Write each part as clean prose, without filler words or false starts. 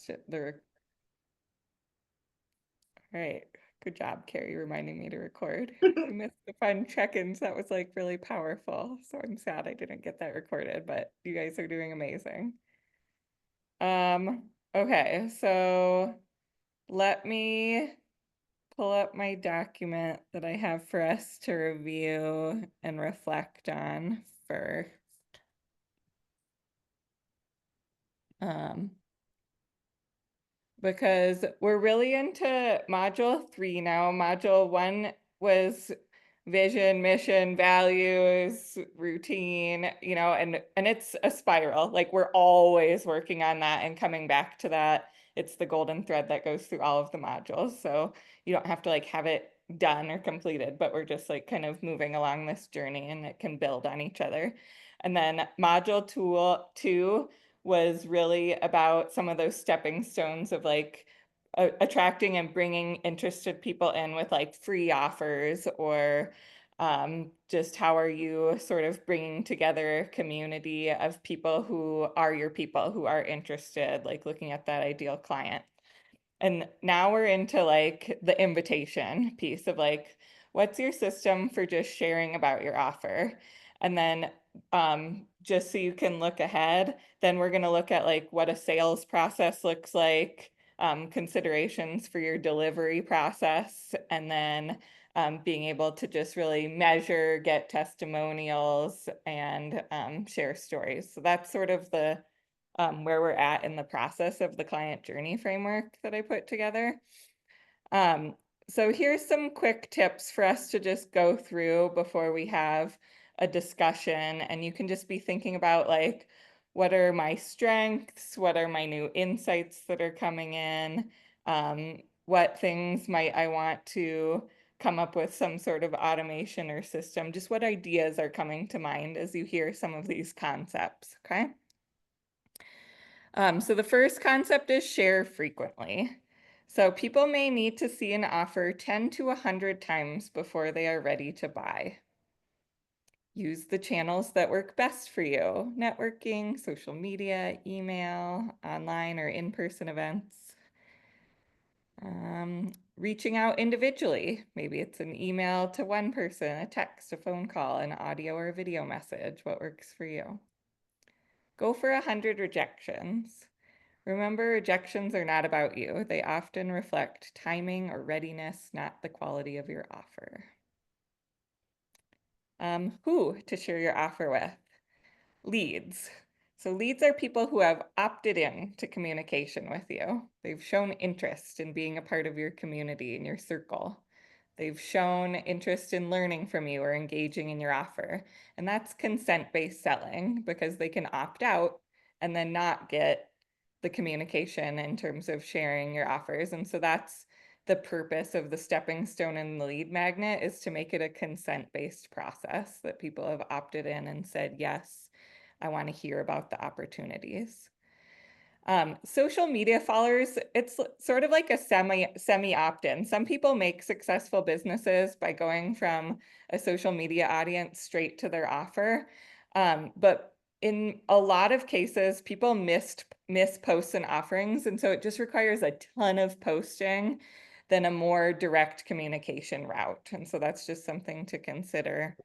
All right. Good job, Carrie, reminding me to record. I missed the fun check-ins. That was like really powerful. So I'm sad I didn't get that recorded, but you guys are doing amazing. Okay, so let me pull up my document that I have for us to review and reflect on first. Because we're really into module 3 now. Module 1 was vision, mission, values, routine, and it's a spiral. Like we're always working on that and coming back to that. It's the golden thread that goes through all of the modules. So you don't have to like have it done or completed, but we're just like kind of moving along this journey and it can build on each other. And then module 2 was really about some of those stepping stones of like attracting and bringing interested people in with like free offers or just how are you sort of bringing together a community of people who are your people who are interested, like looking at that ideal client. And now we're into like the invitation piece of like, what's your system for just sharing about your offer? And then just so you can look ahead, then we're going to look at like what a sales process looks like, considerations for your delivery process, and then being able to just really measure, get testimonials, and share stories. So that's sort of the where we're at in the process of the client journey framework that I put together. Um, so here's some quick tips for us to just go through before we have a discussion. And you can just be thinking about like, what are my strengths? What are my new insights that are coming in? What things might I want to come up with some sort of automation or system? Just what ideas are coming to mind as you hear some of these concepts, okay? So the first concept is share frequently. So people may need to see an offer 10 to 100 times before they are ready to buy. Use the channels that work best for you: networking, social media, email, online or in-person events. Reaching out individually. Maybe it's an email to one person, a text, a phone call, an audio or video message. What works for you? Go for 100 rejections. Remember, rejections are not about you. They often reflect timing or readiness, not the quality of your offer. Who to share your offer with? Leads. So leads are people who have opted in to communication with you. They've shown interest in being a part of your community and your circle. They've shown interest in learning from you or engaging in your offer. And that's consent-based selling because they can opt out and then not get the communication in terms of sharing your offers. And so that's the purpose of the stepping stone and the lead magnet, is to make it a consent-based process that people have opted in and said, yes, I want to hear about the opportunities. Social media followers, it's sort of like a semi opt-in. Some people make successful businesses by going from a social media audience straight to their offer. But in a lot of cases, people miss posts and offerings. And so it just requires a ton of posting than a more direct communication route. And so that's just something to consider.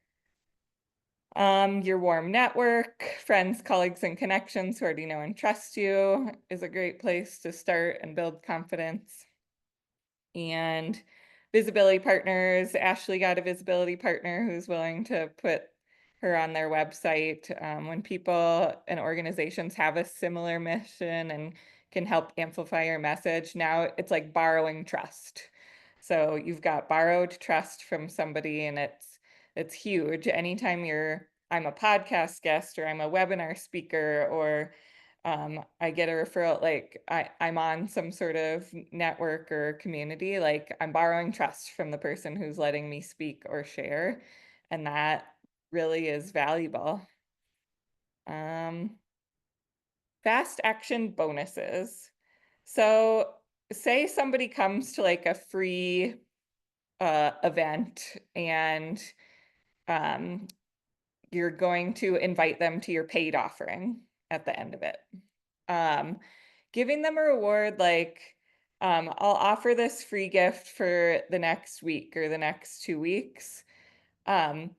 Your warm network, friends, colleagues, and connections who already know and trust you is a great place to start and build confidence. And visibility partners. Ashley got a visibility partner who's willing to put her on their website. When people and organizations have a similar mission and can help amplify your message, now it's like borrowing trust. So you've got borrowed trust from somebody, and it's huge. Anytime I'm a podcast guest or I'm a webinar speaker or I get a referral, like I'm on some sort of network or community, like I'm borrowing trust from the person who's letting me speak or share. And that really is valuable. Fast action bonuses. So say somebody comes to like a free event and you're going to invite them to your paid offering at the end of it. giving them a reward like, I'll offer this free gift for the next week or the next 2 weeks. Um,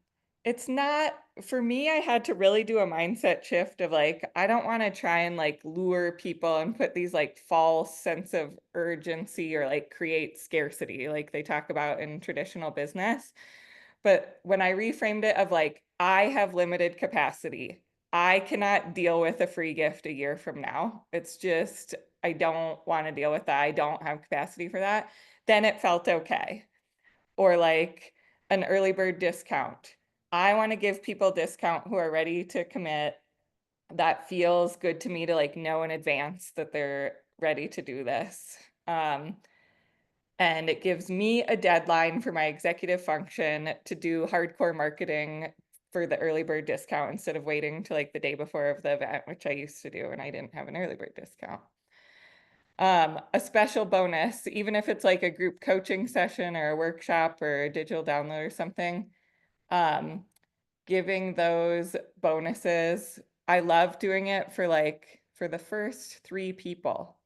it's not for me, I had to really do a mindset shift of like, I don't want to try and like lure people and put these like false sense of urgency or like create scarcity like they talk about in traditional business. But when I reframed it of like, I have limited capacity. I cannot deal with a free gift a year from now. It's just, I don't want to deal with that. I don't have capacity for that. Then it felt okay. Or like an early bird discount. I want to give people discount who are ready to commit. That feels good to me to like know in advance that they're ready to do this. And it gives me a deadline for my executive function to do hardcore marketing for the early bird discount instead of waiting to like the day before of the event, which I used to do when I didn't have an early bird discount. A special bonus, even if it's like a group coaching session or a workshop or a digital download or something, um, giving those bonuses. I love doing it for like for the first 3 people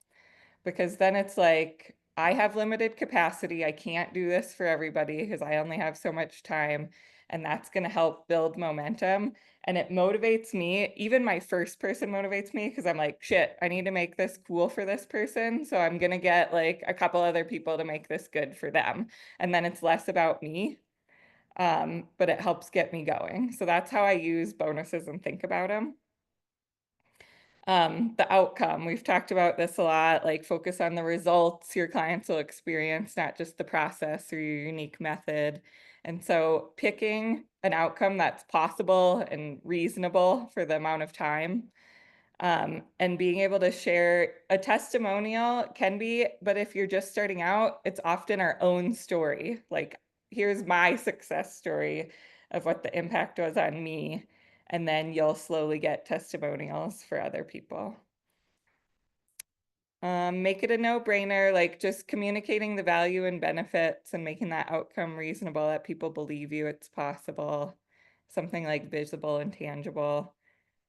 because then it's like I have limited capacity. I can't do this for everybody because I only have so much time, and that's going to help build momentum. And it motivates me. Even my first person motivates me because I'm like, shit, I need to make this cool for this person. So I'm going to get like a couple other people to make this good for them. And then it's less about me, but it helps get me going. So that's how I use bonuses and think about them. The outcome, we've talked about this a lot, like focus on the results your clients will experience, not just the process or your unique method. And so picking an outcome that's possible and reasonable for the amount of time, and being able to share a testimonial can be, but if you're just starting out, it's often our own story. Like, here's my success story of what the impact was on me. And then you'll slowly get testimonials for other people. Make it a no-brainer, like just communicating the value and benefits and making that outcome reasonable, that people believe you it's possible, something like visible and tangible.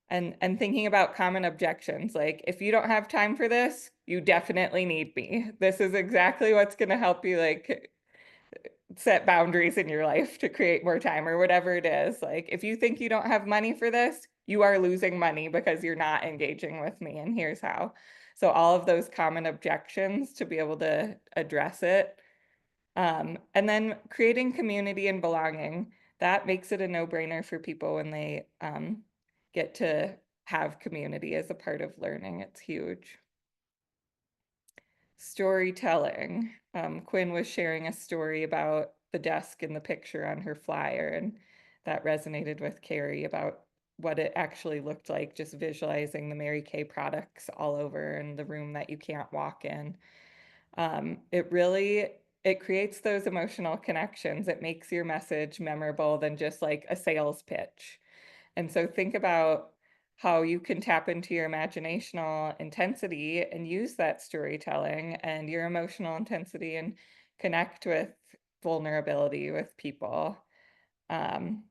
And thinking about common objections, like if you don't have time for this, you definitely need me. This is exactly what's going to help you like set boundaries in your life to create more time or whatever it is. Like if you think you don't have money for this, you are losing money because you're not engaging with me, and here's how. So all of those common objections to be able to address it. And then creating community and belonging, that makes it a no-brainer for people when they get to have community as a part of learning. It's huge. Storytelling. Quinn was sharing a story about the desk in the picture on her flyer, and that resonated with Carrie about what it actually looked like, just visualizing the Mary Kay products all over in the room that you can't walk in. It creates those emotional connections. It makes your message memorable than just like a sales pitch. And so think about how you can tap into your imaginational intensity and use that storytelling and your emotional intensity and connect with vulnerability with people. Um,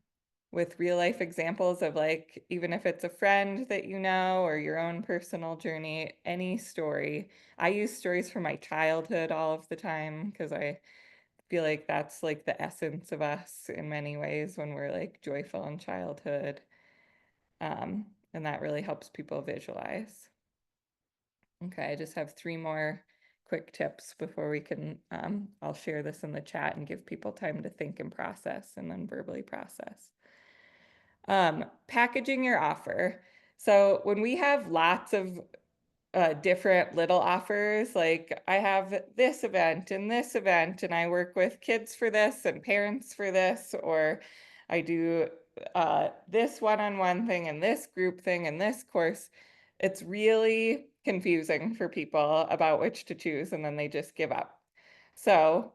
with real life examples of like, even if it's a friend that you know or your own personal journey, any story. I use stories from my childhood all of the time because I feel like that's like the essence of us in many ways when we're like joyful in childhood. And that really helps people visualize. Okay, I just have 3 more quick tips before we can, I'll share this in the chat and give people time to think and process and then verbally process. Packaging your offer. So when we have lots of different little offers, like I have this event and this event, and I work with kids for this and parents for this, or I do this one-on-one thing and this group thing and this course. It's really confusing for people about which to choose, and then they just give up. So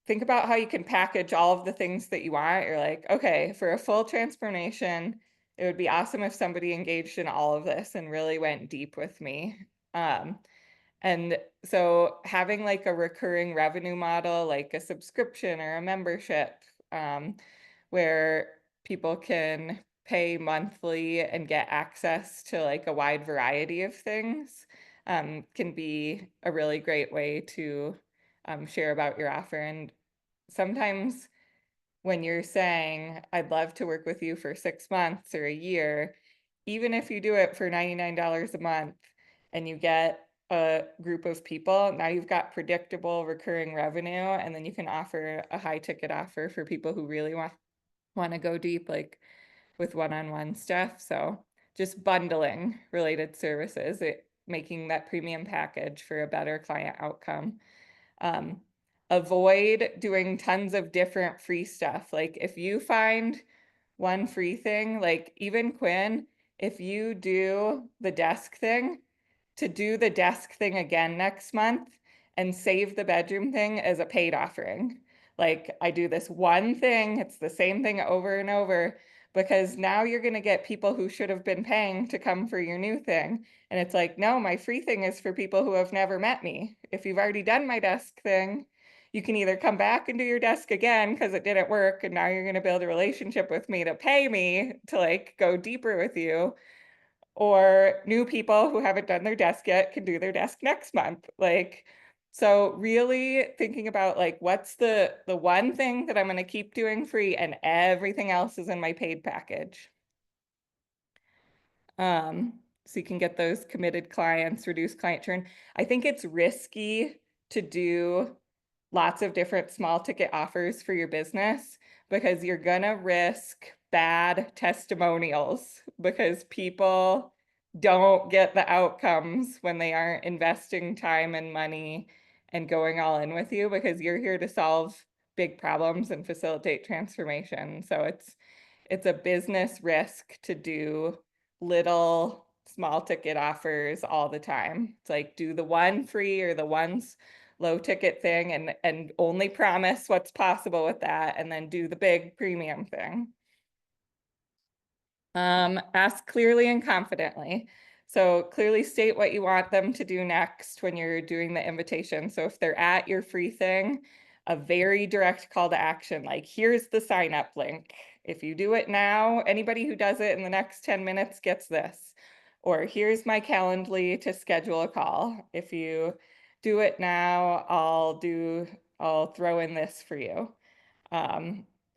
think about how you can package all of the things that you want. You're like, okay, for a full transformation, it would be awesome if somebody engaged in all of this and really went deep with me. Um, and so having like a recurring revenue model, like a subscription or a membership, where people can pay monthly and get access to like a wide variety of things, can be a really great way to share about your offer. And sometimes when you're saying, I'd love to work with you for 6 months or a year, even if you do it for $99 a month and you get a group of people, now you've got predictable recurring revenue, and then you can offer a high ticket offer for people who really want to go deep, like with one-on-one stuff. So just bundling related services, making that premium package for a better client outcome. Um, Avoid doing tons of different free stuff. Like if you find one free thing, like even Quinn, if you do the desk thing, to do the desk thing again next month and save the bedroom thing as a paid offering. Like I do this one thing, it's the same thing over and over, because now you're going to get people who should have been paying to come for your new thing. And it's like, no, my free thing is for people who have never met me. If you've already done my desk thing, you can either come back and do your desk again because it didn't work and now you're going to build a relationship with me to pay me to like go deeper with you, or new people who haven't done their desk yet can do their desk next month. Like, so really thinking about like, what's the one thing that I'm going to keep doing free and everything else is in my paid package. So you can get those committed clients, reduce client churn. I think it's risky to do lots of different small ticket offers for your business because you're gonna risk bad testimonials because people don't get the outcomes when they aren't investing time and money and going all in with you, because you're here to solve big problems and facilitate transformation. So it's a business risk to do little small ticket offers all the time. It's like do the one free or the one low ticket thing and only promise what's possible with that, and then do the big premium thing. Ask clearly and confidently. So clearly state what you want them to do next when you're doing the invitation. So if they're at your free thing, a very direct call to action, like here's the sign up link. If you do it now, anybody who does it in the next 10 minutes gets this. Or here's my Calendly to schedule a call. If you do it now, I'll throw in this for you.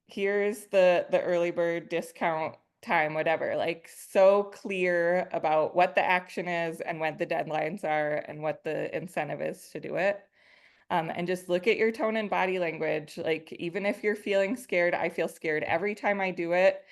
Here's the early bird discount time, whatever, like so clear about what the action is and when the deadlines are and what the incentive is to do it. And just look at your tone and body language. Like, even if you're feeling scared, I feel scared every time I do it.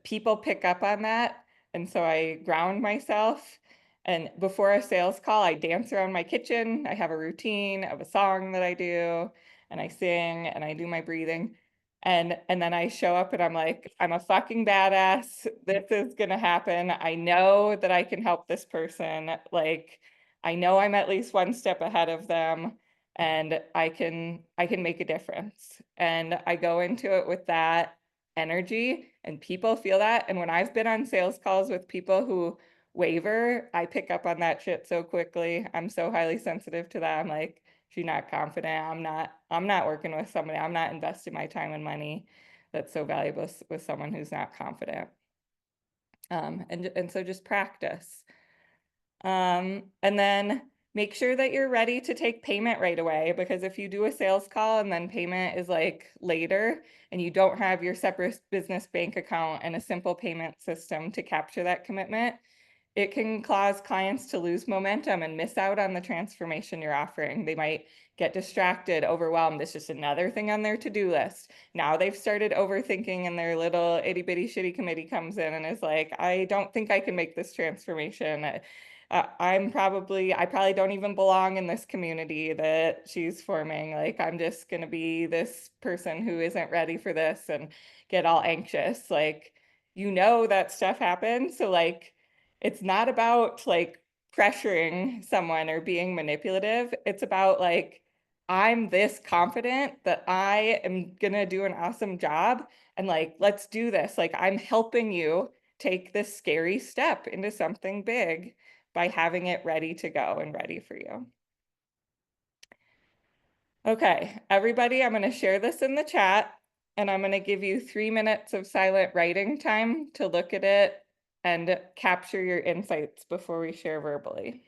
People pick up on that. And so I ground myself. And before a sales call, I dance around my kitchen. I have a routine of a song that I do, and I sing and I do my breathing. And then I show up and I'm like, I'm a fucking badass. This is gonna happen. I know that I can help this person. Like, I know I'm at least one step ahead of them and I can make a difference. And I go into it with that energy and people feel that. And when I've been on sales calls with people who waver, I pick up on that shit so quickly. I'm so highly sensitive to that. I'm like, she's not confident. I'm not working with somebody. I'm not investing my time and money that's so valuable with someone who's not confident. And so just practice. And then make sure that you're ready to take payment right away, because if you do a sales call and then payment is like later and you don't have your separate business bank account and a simple payment system to capture that commitment, it can cause clients to lose momentum and miss out on the transformation you're offering. They might get distracted, overwhelmed. It's just another thing on their to-do list. Now they've started overthinking and their little itty bitty shitty committee comes in and is like, I don't think I can make this transformation. I probably don't even belong in this community that she's forming. Like, I'm just going to be this person who isn't ready for this and get all anxious. Like, that stuff happens. So like, it's not about like pressuring someone or being manipulative. It's about like, I'm this confident that I am gonna do an awesome job and like, let's do this. Like, I'm helping you take this scary step into something big by having it ready to go and ready for you. Okay, everybody, I'm gonna share this in the chat and I'm gonna give you 3 minutes of silent writing time to look at it and capture your insights before we share verbally.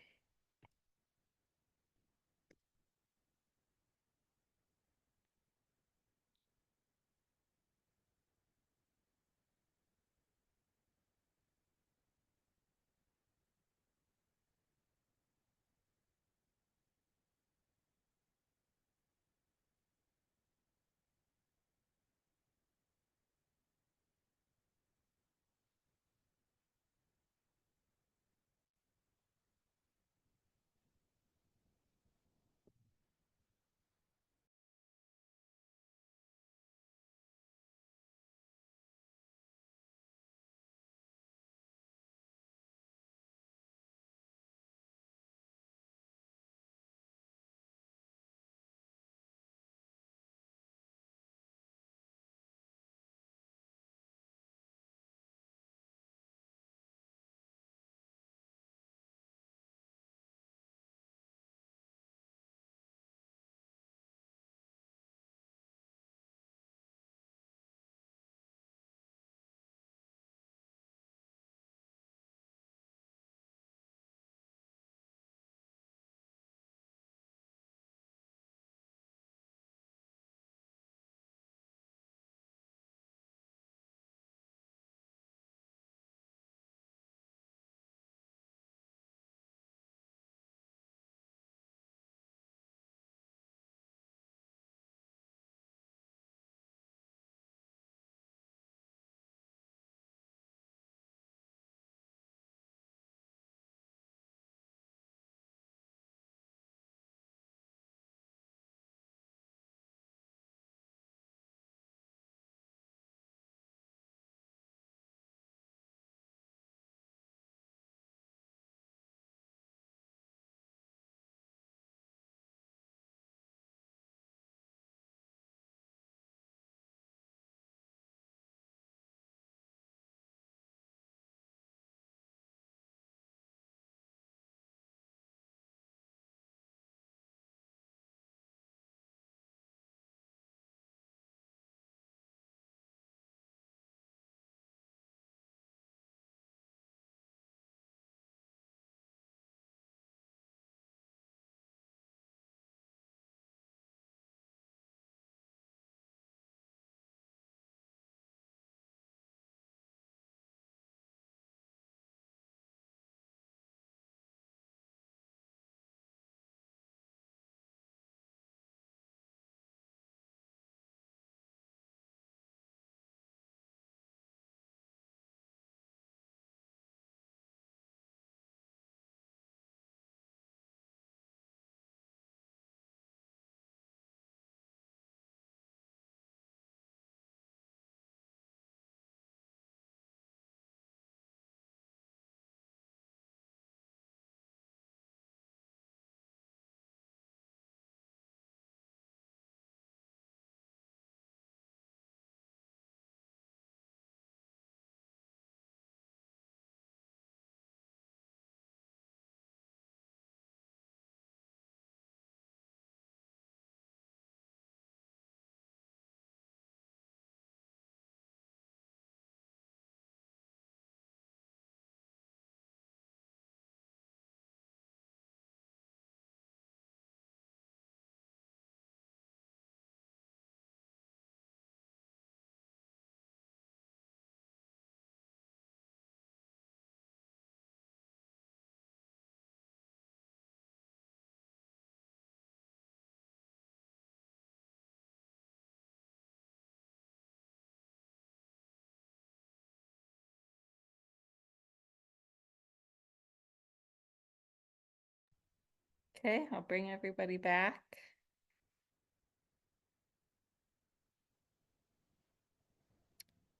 Okay, I'll bring everybody back.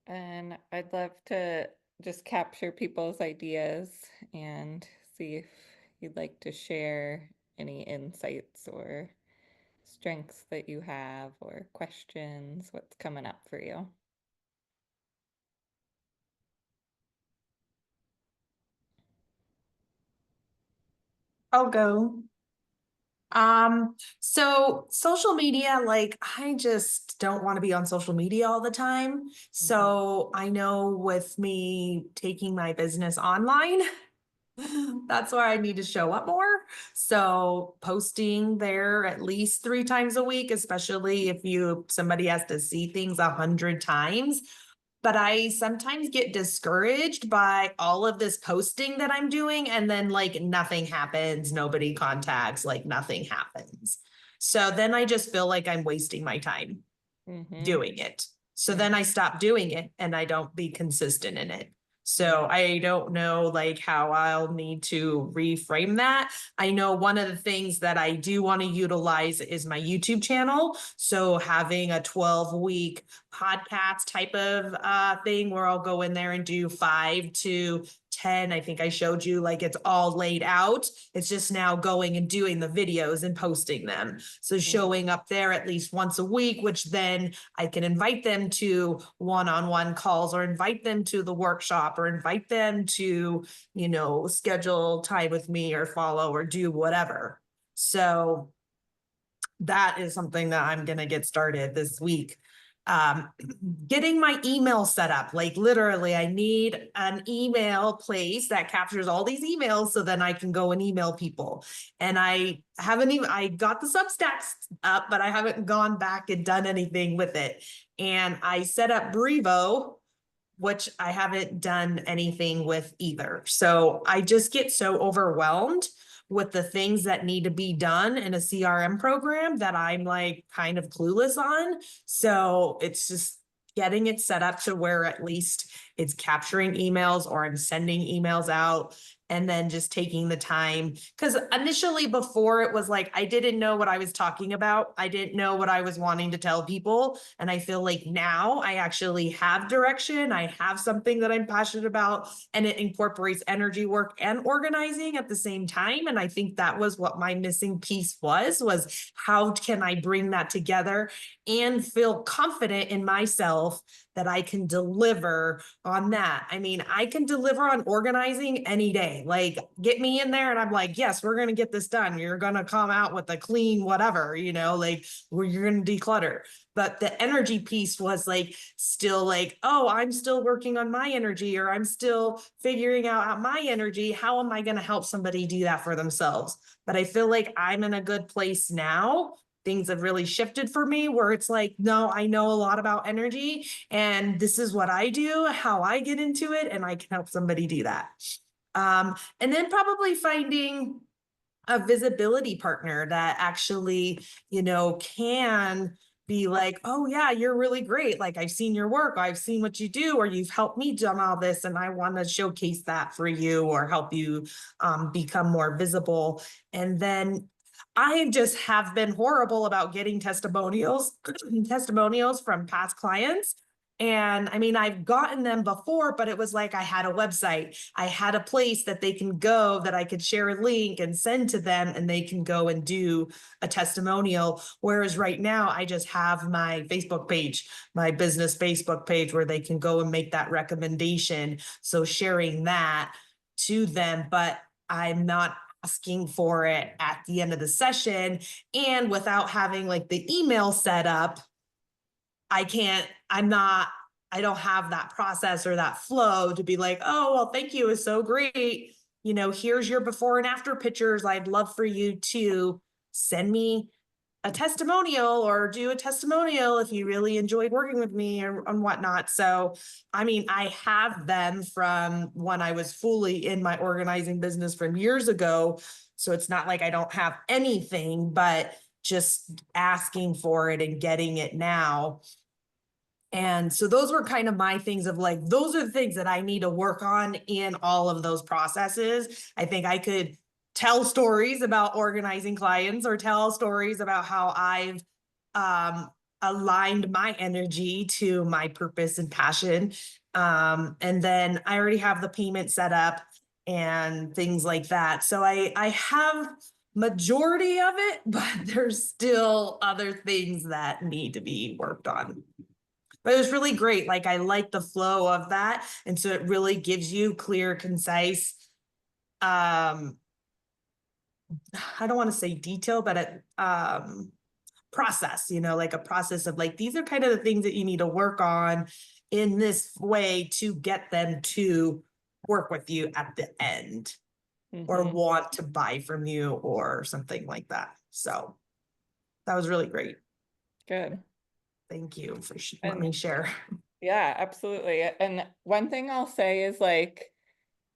And I'd love to just capture people's ideas and see if you'd like to share any insights or strengths that you have or questions, what's coming up for you. I'll go. So social media, like I just don't want to be on social media all the time. Mhm. So I know with me taking my business online, that's where I need to show up more. So posting there at least 3 times a week, especially if somebody has to see things 100 times. But I sometimes get discouraged by all of this posting that I'm doing, and then like nothing happens, nobody contacts, like nothing happens. So then I just feel like I'm wasting my time Mhm. doing it. So then I Mhm. stop doing it and I don't be consistent in it. So Yeah. I don't know like how I'll need to reframe that. I know one of the things that I do want to utilize is my YouTube channel. So having a 12-week podcast type of thing where I'll go in there and do 5 to 10. I think I showed you like it's all laid out. It's just now going and doing the videos and posting them. So Mhm. showing up there at least once a week, which then I can invite them to one-on-one calls or invite them to the workshop or invite them to, schedule time with me or follow or do whatever. So that is something that I'm going to get started this week. Um, Getting my email set up, like literally, I need an email place that captures all these emails so then I can go and email people. And I haven't even, I got the Substacks up, but I haven't gone back and done anything with it. And I set up Brevo, which I haven't done anything with either. So I just get so overwhelmed with the things that need to be done in a CRM program that I'm like kind of clueless on. So it's just getting it set up to where at least it's capturing emails or I'm sending emails out and then just taking the time. Because initially, before it was like, I didn't know what I was talking about. I didn't know what I was wanting to tell people. And I feel like now I actually have direction. I have something that I'm passionate about, and it incorporates energy work and organizing at the same time. And I think that was what my missing piece was how can I bring that together and feel confident in myself that I can deliver on that. I mean, I can deliver on organizing any day. Like, get me in there, and I'm like, yes, we're going to get this done. You're going to come out with a clean whatever, like where you're going to declutter. But the energy piece was like, still like, oh, I'm still working on my energy, or I'm still figuring out my energy. How am I going to help somebody do that for themselves? But I feel like I'm in a good place now. Things have really shifted for me where it's like, no, I know a lot about energy and this is what I do, how I get into it, and I can help somebody do that. And then probably finding a visibility partner that actually, can be like, oh yeah, you're really great. Like I've seen your work, I've seen what you do, or you've helped me done all this, and I want to showcase that for you or help you become more visible. And then I just have been horrible about getting testimonials, testimonials from past clients. And I mean, I've gotten them before, but it was like I had a website, I had a place that they can go that I could share a link and send to them, and they can go and do a testimonial. Whereas right now, I just have my Facebook page, my business Facebook page, where they can go and make that recommendation. So sharing that to them, but I'm not asking for it at the end of the session. And without having like the email set up, I can't, I'm not, I don't have that process or that flow to be like, oh, well, thank you. It's so great. Here's your before and after pictures. I'd love for you to send me a testimonial or do a testimonial if you really enjoyed working with me or and whatnot. So, I mean, I have them from when I was fully in my organizing business from years ago. So it's not like I don't have anything, but just asking for it and getting it now. And so those were kind of my things of like, those are the things that I need to work on in all of those processes. I think I could tell stories about organizing clients or tell stories about how I've aligned my energy to my purpose and passion. And then I already have the payment set up and things like that. So I have majority of it, but there's still other things that need to be worked on. But it was really great. Like I like the flow of that. And so it really gives you clear, concise, I don't want to say detail, but process, like a process of like, these are kind of the things that you need to work on in this way to get them to work with you at the end or Mhm. want to buy from you or something like that. So that was really great. Good. Thank you for letting And me share. yeah, absolutely. And one thing I'll say is like,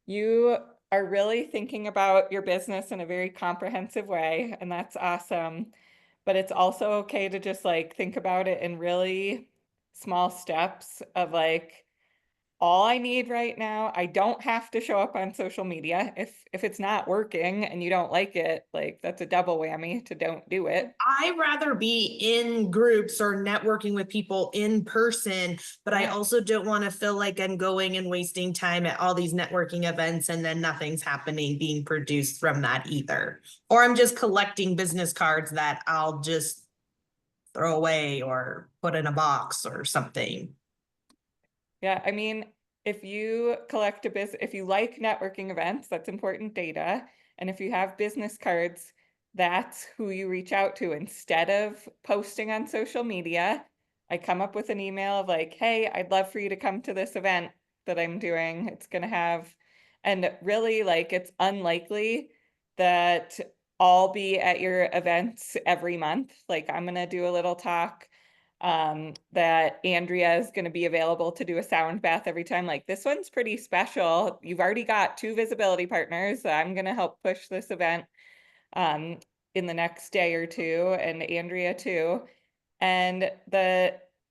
you are really thinking about your business in a very comprehensive way, and that's awesome. But it's also okay to just like think about it in really small steps of like, all I need right now, I don't have to show up on social media. If it's not working and you don't like it, like that's a double whammy to don't do it. I rather be in groups or networking with people in person, but I Yeah. also don't want to feel like I'm going and wasting time at all these networking events and then nothing's happening being produced from that either. Or I'm just collecting business cards that I'll just throw away or put in a box or something. Yeah, I mean, if you collect a business, if you like networking events, that's important data. And if you have business cards, that's who you reach out to instead of posting on social media. I come up with an email of like, hey, I'd love for you to come to this event that I'm doing. It's gonna have, and really like it's unlikely that I'll be at your events every month. Like I'm gonna do a little talk that Andrea is going to be available to do a sound bath every time. Like this one's pretty special. You've already got 2 visibility partners. I'm going to help push this event um, in the next day or two, and Andrea too. And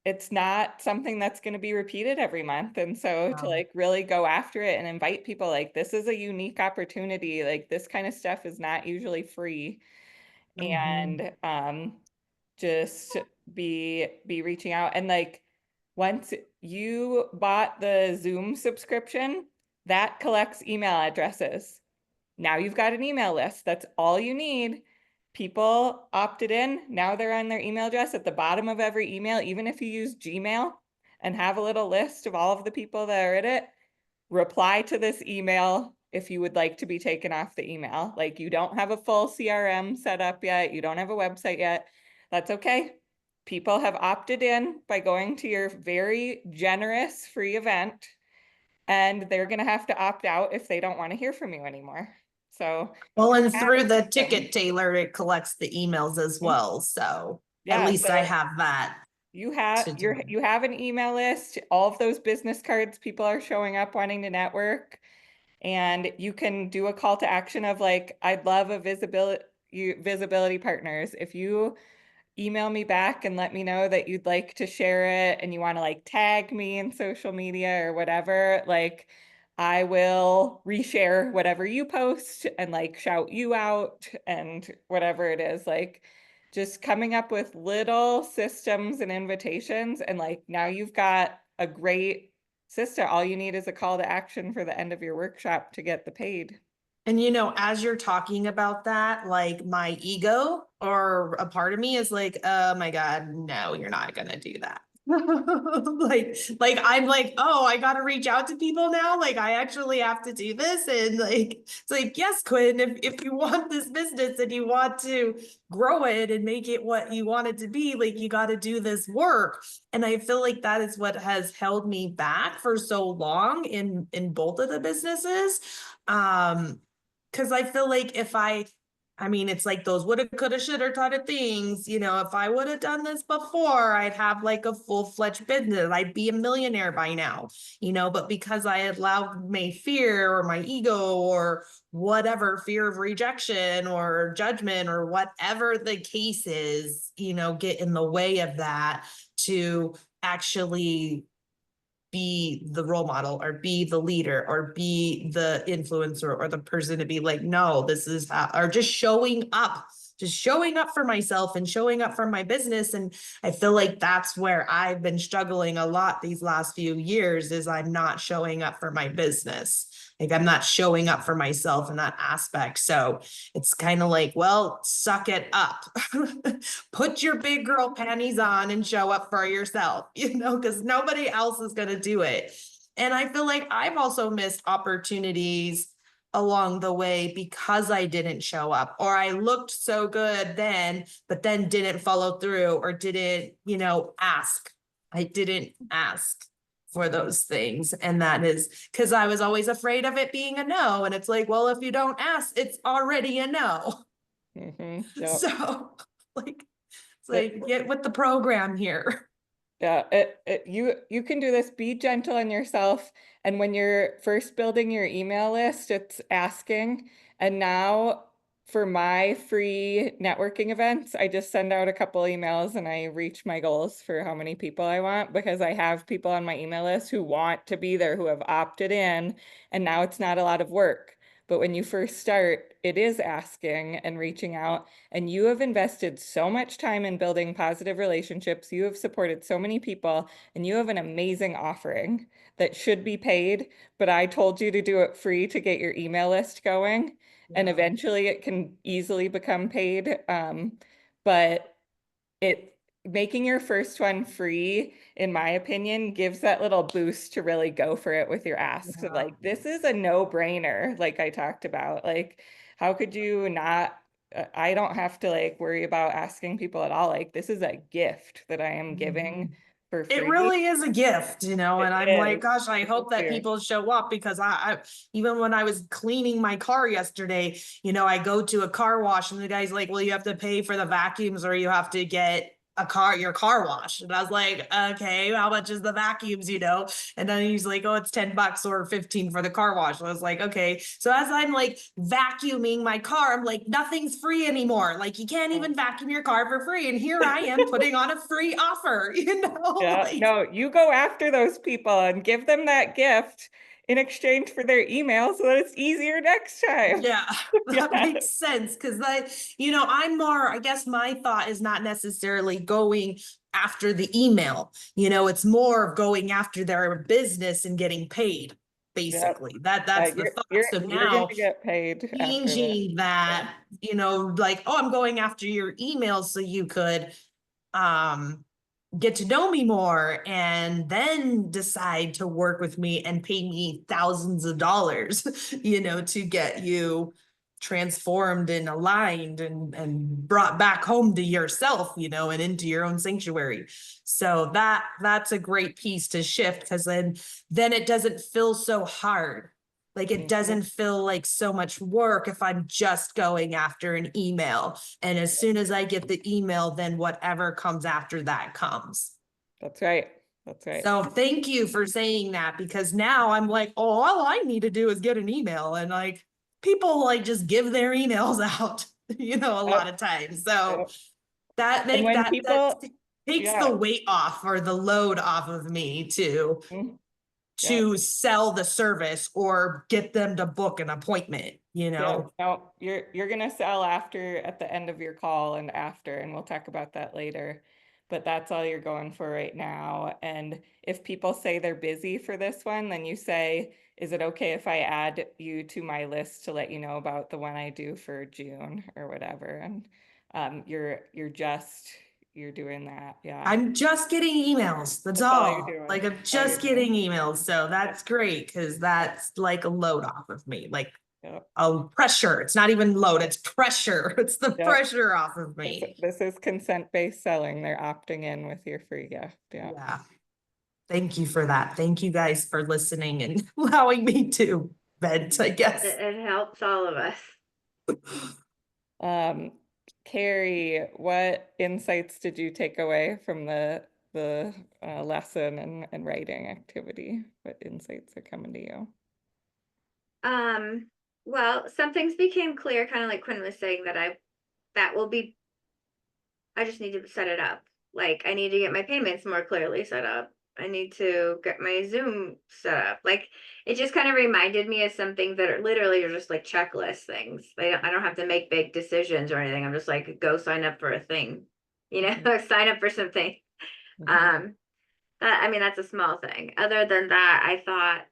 it's not something that's going to be repeated every month. And so to like really go after it and invite people, like this is a unique opportunity. Like this kind of stuff is not usually free. Mhm. And just be reaching out, and like once you bought the Zoom subscription, that collects email addresses. Now you've got an email list. That's all you need. People opted in. Now they're on their email address at the bottom of every email. Even if you use Gmail and have a little list of all of the people that are in it, reply to this email if you would like to be taken off the email. Like you don't have a full CRM set up yet. You don't have a website yet. That's okay. People have opted in by going to your very generous free event, and they're going to have to opt out if they don't want to hear from you anymore. So Well, you and have a through the system. ticket tailor, it collects the emails as well. So at Yeah, least I so have that to do. you have an email list. All of those business cards, people are showing up wanting to network. And you can do a call to action of like, I'd love a visibility partners. If you email me back and let me know that you'd like to share it and you want to like tag me in social media or whatever, like I will reshare whatever you post and like shout you out and whatever it is. Like just coming up with little systems and invitations, and like now you've got a great system. All you need is a call to action for the end of your workshop to get the paid. And as you're talking about that, like my ego or a part of me is like, oh my God, no, you're not gonna do that. like I'm like, oh, I gotta reach out to people now. Like I actually have to do this. And like it's like, yes, Quinn, if you want this business and you want to grow it and make it what you want it to be, like you gotta do this work. And I feel like that is what has held me back for so long in both of the businesses. Because I feel like I mean, it's like those woulda, coulda, shoulda, coulda things. If I would have done this before, I'd have like a full-fledged business. I'd be a millionaire by now, but because I allowed my fear or my ego or whatever, fear of rejection or judgment or whatever the case is, get in the way of that to actually be the role model or be the leader or be the influencer or the person to be like, no, this is how, or just showing up for myself and showing up for my business. And I feel like that's where I've been struggling a lot these last few years is I'm not showing up for my business. Like I'm not showing up for myself in that aspect. So it's kind of like, well, suck it up. Put your big girl panties on and show up for yourself, because nobody else is going to do it. And I feel like I've also missed opportunities along the way because I didn't show up, or I looked so good then, but then didn't follow through or didn't, ask. I didn't ask for those things. And that is because I was always afraid of it being a no. And it's like, well, if you don't ask, it's already a no. Yep. So like, it's like, get with the program here. Yeah, you can do this. Be gentle on yourself. And when you're first building your email list, it's asking. And now for my free networking events, I just send out a couple emails and I reach my goals for how many people I want because I have people on my email list who want to be there, who have opted in, and now it's not a lot of work. But when you first start, it is asking and reaching out. And you have invested so much time in building positive relationships. You have supported so many people, and you have an amazing offering that should be paid. But I told you to do it free to get your email list going. And Yeah. eventually it can easily become paid. But making your first one free, in my opinion, gives that little boost to really go for it with your asks of Yeah. like, this is a no-brainer, like I talked about. Like, how could you not? I don't have to like worry about asking people at all. Like, this is a gift that I am giving for It free. really is a gift, and It I'm like, is. gosh, I It hope that is. people show up because I even when I was cleaning my car yesterday, I go to a car wash and the guy's like, well, you have to pay for the vacuums or you have to get your car wash. And I was like, okay, how much is the vacuums, And then he's like, oh, it's $10 or 15 for the car wash. I was like, okay. So as I'm like vacuuming my car, I'm like, nothing's free anymore. Like you can't even vacuum your car for free. And here I am putting on a free offer, Yeah, like, no, you go after those people and give them that gift in exchange for their email so that it's easier next time. yeah, that Yeah. makes sense. Cause I'm more, I guess my thought is not necessarily going after the email, it's more of going after their business and getting paid. Yep. Basically, that's the You're thought. you're So you're gonna now get paid after this. changing that, like, oh, I'm going after your email so you could um get to know me more and then decide to work with me and pay me thousands of dollars, to get you transformed and aligned and brought back home to yourself, and into your own sanctuary. So that's a great piece to shift because then it doesn't feel so hard. Like it Mhm. doesn't feel like so much work if I'm just going after an email. And as soon as I get the email, then whatever comes after that comes. That's right. That's right. So thank you for saying that because now I'm like, oh, all I need to do is get an email. And like people like just give their emails out, a lot Yep, of times. So yep. that And make when that people, takes the yeah, weight off or the load off of me to mhm, yep, to sell the service or get them to book an appointment, yeah. No, you're gonna sell after at the end of your call and after, and we'll talk about that later. But that's all you're going for right now. And if people say they're busy for this one, then you say, is it okay if I add you to my list to let you know about the one I do for June or whatever? And you're doing that. Yeah. I'm just getting emails. That's That's all you're all. doing. Like I'm That's all you're just getting doing. emails. So that's great because that's like a load off of me. Like Yep. pressure. It's not even load, it's pressure. It's the Yep. pressure off of This, me. this is consent-based selling. They're opting in with your free gift. Yeah. Yeah. Thank you for that. Thank you guys for listening and allowing me to vent, I guess. It helps all of us. Um, Carrie, what insights did you take away from the lesson and writing activity? What insights are coming to you? Well, some things became clear, kind of like Quinn was saying, that will be, I just need to set it up. Like I need to get my payments more clearly set up. I need to get my Zoom set up. Like it just kind of reminded me of some things that are literally are just like checklist things. I don't have to make big decisions or anything. I'm just like, go sign up for a thing, you know, sign up for something. Um, that, I mean, that's a small thing. Other than that, I thought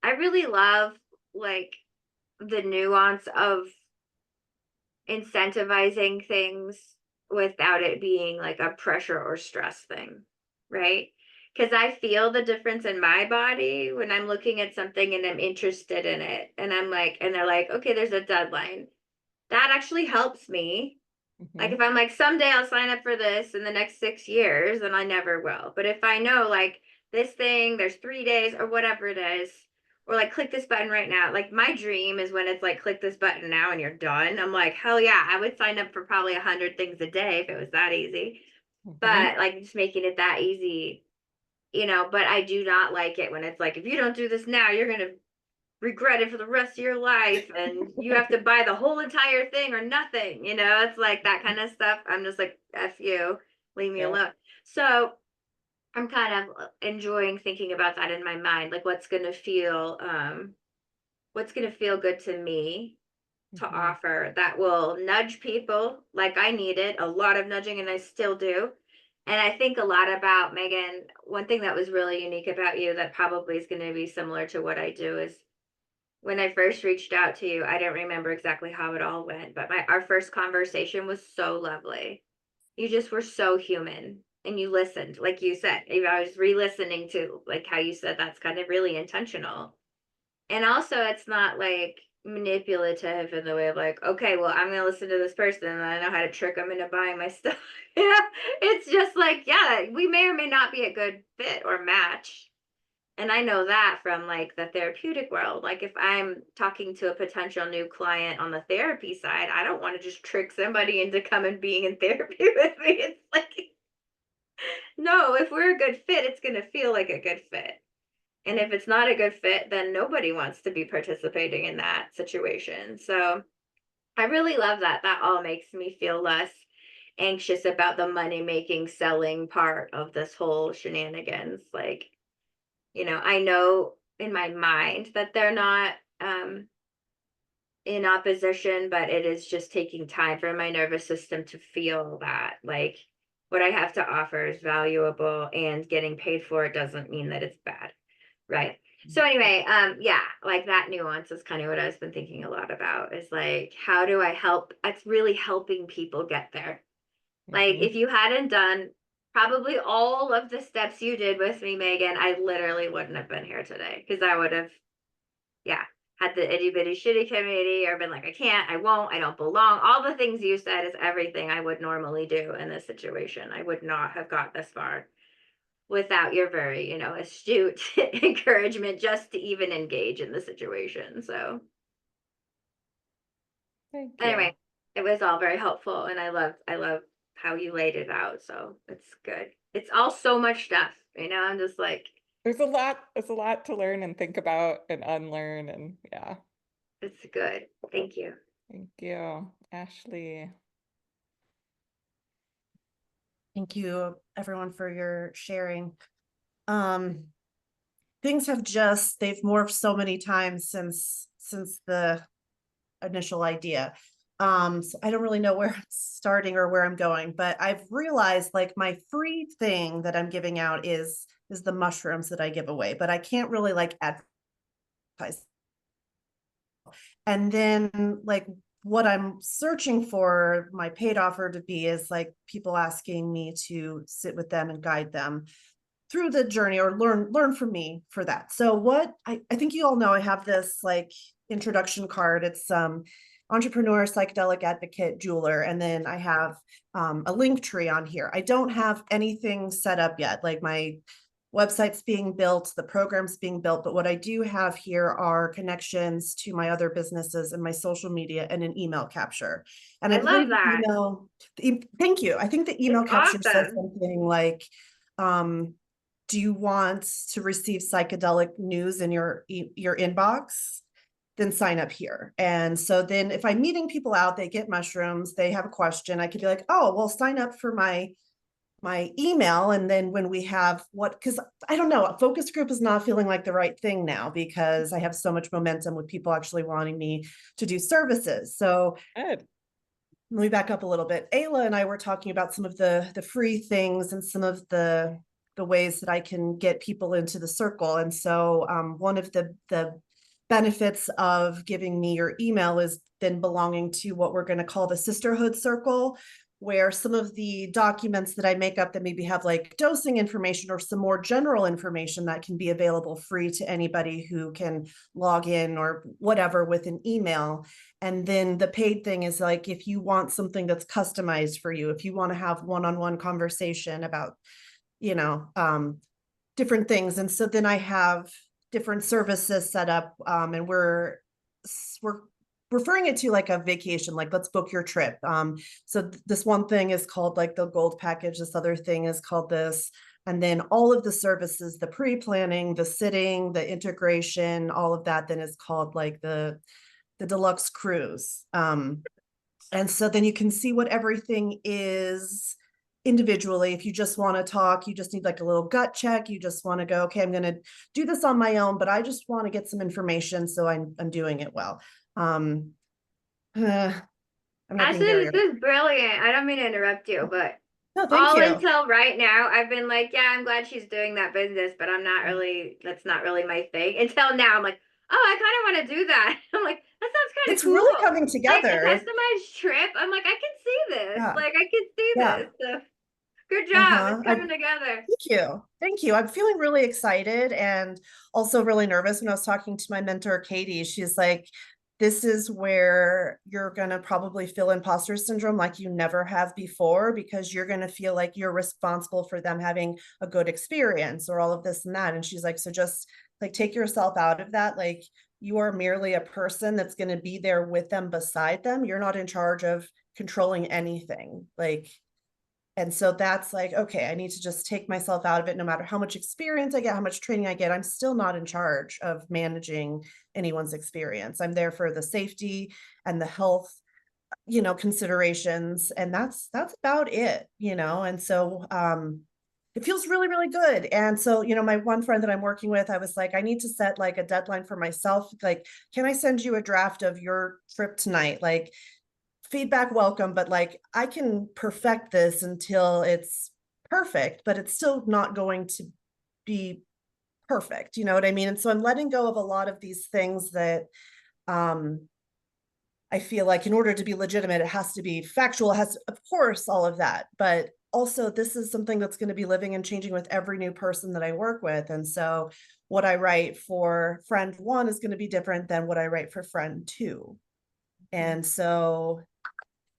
I really love like the nuance of incentivizing things without it being like a pressure or stress thing, right? Because I feel the difference in my body when I'm looking at something and I'm interested in it. And I'm like, and they're like, okay, there's a deadline. That actually helps me. Like if I'm like, someday I'll sign up for this in the next 6 years, and I never will. But if I know like this thing, there's 3 days or whatever it is, or like click this button right now. Like my dream is when it's like click this button now and you're done. I'm like, hell yeah, I would sign up for probably 100 things a day if it was that easy. But like just making it that easy, you know, but I do not like it when it's like, if you don't do this now, you're gonna regret it for the rest of your life and you have to buy the whole entire thing or nothing, you know, it's like that kind of stuff. I'm just like, F you, leave me alone. So I'm kind of enjoying thinking about that in my mind, like what's gonna feel good to me to offer that will nudge people like I needed a lot of nudging and I still do. And I think a lot about Megan, one thing that was really unique about you that probably is going to be similar to what I do is when I first reached out to you, I don't remember exactly how it all went, but our first conversation was so lovely. You just were so human and you listened, like you said. I was re-listening to like how you said that's kind of really intentional. And also it's not like manipulative in the way of like, okay, well, I'm gonna listen to this person and I know how to trick them into buying my stuff. Yeah. It's just like, yeah, we may or may not be a good fit or match. And I know that from like the therapeutic world. Like if I'm talking to a potential new client on the therapy side, I don't want to just trick somebody into coming being in therapy with me. It's like, no, if we're a good fit, it's going to feel like a good fit. And if it's not a good fit, then nobody wants to be participating in that situation. So I really love that. That all makes me feel less anxious about the money making, selling part of this whole shenanigans. Like, you know, I know in my mind that they're not in opposition, but it is just taking time for my nervous system to feel that like what I have to offer is valuable and getting paid for it doesn't mean that it's bad. Right. So anyway, yeah, like that nuance is kind of what I've been thinking a lot about is like, how do I help? It's really helping people get there. Like if you hadn't done probably all of the steps you did with me, Megan, I literally wouldn't have been here today because I would have, yeah, had the itty bitty shitty committee or been like, I can't, I won't, I don't belong. All the things you said is everything I would normally do in this situation. I would not have got this far without your very, you know, astute encouragement just to even engage in the situation. So Thank you. anyway, it was all very helpful and I love how you laid it out. So it's good. It's all so much stuff, you know, I'm just like, There's a lot to learn and think about and unlearn, and yeah. it's good. Thank you. Thank you, Ashley. Thank you, everyone, for your sharing. Things have they've morphed so many times since the initial idea. So I don't really know where it's starting or where I'm going, but I've realized like my free thing that I'm giving out is the mushrooms that I give away, but I can't really like advertise. And then like what I'm searching for my paid offer to be is like people asking me to sit with them and guide them through the journey or learn from me for that. So what I think you all know, I have this like introduction card. It's entrepreneur, psychedelic advocate, jeweler. And then I have a link tree on here. I don't have anything set up yet. Like my website's being built, the program's being built, but what I do have here are connections to my other businesses and my social media and an email capture. And I I love believe that. thank you. I think the email It's capture says awesome. something like, do you want to receive psychedelic news in your inbox? Then sign up here. And so then if I'm meeting people out, they get mushrooms, they have a question, I could be like, oh, well, sign up for my my email. And then when we have because I don't know, a focus group is not feeling like the right thing now because I have so much momentum with people actually wanting me to do services. So Good. let me back up a little bit. Ayla and I were talking about some of the free things and some of the ways that I can get people into the circle. And so one of the benefits of giving me your email is then belonging to what we're going to call the sisterhood circle, where some of the documents that I make up that maybe have like dosing information or some more general information that can be available free to anybody who can log in or whatever with an email. And then the paid thing is like, if you want something that's customized for you, if you want to have one-on-one conversation about, different things. And so then I have different services set up, and we're referring it to like a vacation, like let's book your trip. So this one thing is called like the gold package. This other thing is called this. And then all of the services, the pre-planning, the sitting, the integration, all of that then is called like the deluxe cruise. And so then you can see what everything is individually. If you just want to talk, you just need like a little gut check. You just want to go, okay, I'm going to do this on my own, but I just want to get some information. So I'm doing it well. I'm not being Actually, very. this is brilliant. I don't mean to interrupt you, but No, thank all you. until right now, I've been like, yeah, I'm glad she's doing that business, but I'm not really, that's not really my thing. Until now, I'm like, oh, I kind of want to do that. I'm like, that sounds kind of It's cool. really coming Like a together. customized trip. I'm like, I can see this. Yeah. Like, I can see Yeah. this. So, good job. Uh-huh. It's coming together. Thank you. Thank you. I'm feeling really excited and also really nervous. When I was talking to my mentor, Katie, she's like, this is where you're going to probably feel imposter syndrome like you never have before, because you're going to feel like you're responsible for them having a good experience or all of this and that. And she's like, so just like take yourself out of that. Like you are merely a person that's going to be there with them, beside them. You're not in charge of controlling anything. Like, and so that's like, okay, I need to just take myself out of it. No matter how much experience I get, how much training I get, I'm still not in charge of managing anyone's experience. I'm there for the safety and the health, considerations. And that's about it, and so, it feels really, really good. And so, my one friend that I'm working with, I was like, I need to set like a deadline for myself. Like, can I send you a draft of your trip tonight? Like, feedback welcome, but like I can perfect this until it's perfect, but it's still not going to be perfect. You know what I mean? And so I'm letting go of a lot of these things that I feel like in order to be legitimate, it has to be factual, it has, of course, all of that. But also this is something that's going to be living and changing with every new person that I work with. And so what I write for friend one is going to be different than what I write for friend two. And so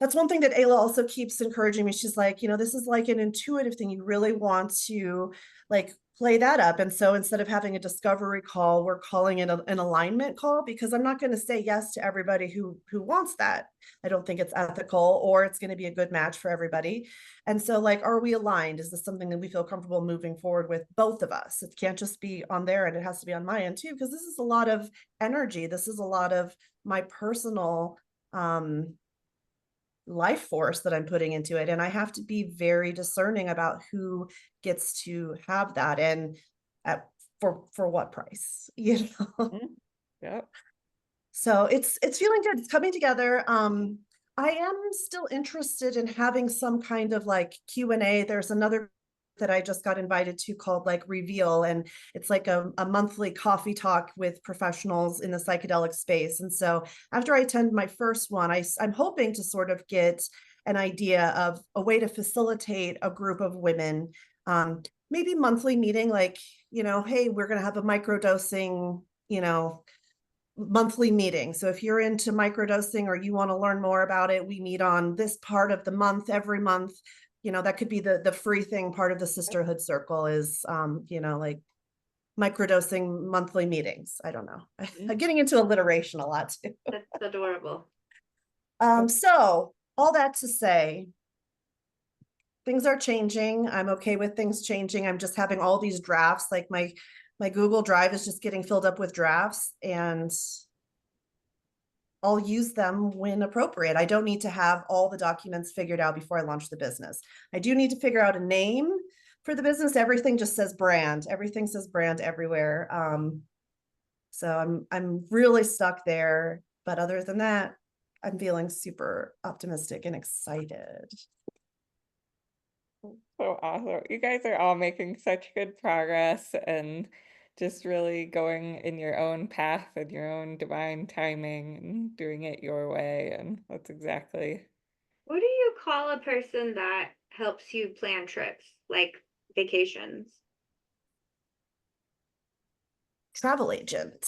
that's one thing that Ayla also keeps encouraging me. She's like, this is like an intuitive thing. You really want to like play that up. And so instead of having a discovery call, we're calling it an alignment call, because I'm not going to say yes to everybody who wants that. I don't think it's ethical or it's going to be a good match for everybody. And so like, are we aligned? Is this something that we feel comfortable moving forward with, both of us? It can't just be on their end. It has to be on my end too, because this is a lot of energy. This is a lot of my personal, life force that I'm putting into it. And I have to be very discerning about who gets to have that and for what price, Yep. So it's feeling good. It's coming together. I am still interested in having some kind of like Q&A. There's another that I just got invited to called like Reveal. And it's like a monthly coffee talk with professionals in the psychedelic space. And so after I attend my first one, I'm hoping to sort of get an idea of a way to facilitate a group of women, maybe monthly meeting, like, hey, we're going to have a microdosing, monthly meeting. So if you're into microdosing or you want to learn more about it, we meet on this part of the month every month. That could be the free thing. Part of the sisterhood circle is, like microdosing monthly meetings. I don't know. I'm getting into alliteration a lot too. That's adorable. So all that to say, things are changing. I'm okay with things changing. I'm just having all these drafts. Like my Google Drive is just getting filled up with drafts, and I'll use them when appropriate. I don't need to have all the documents figured out before I launch the business. I do need to figure out a name for the business. Everything just says brand. Everything says brand everywhere. So I'm really stuck there. But other than that, I'm feeling super optimistic and excited. So awesome. You guys are all making such good progress and just really going in your own path and your own divine timing and doing it your way. And that's exactly. What do you call a person that helps you plan trips, like vacations? Travel agent.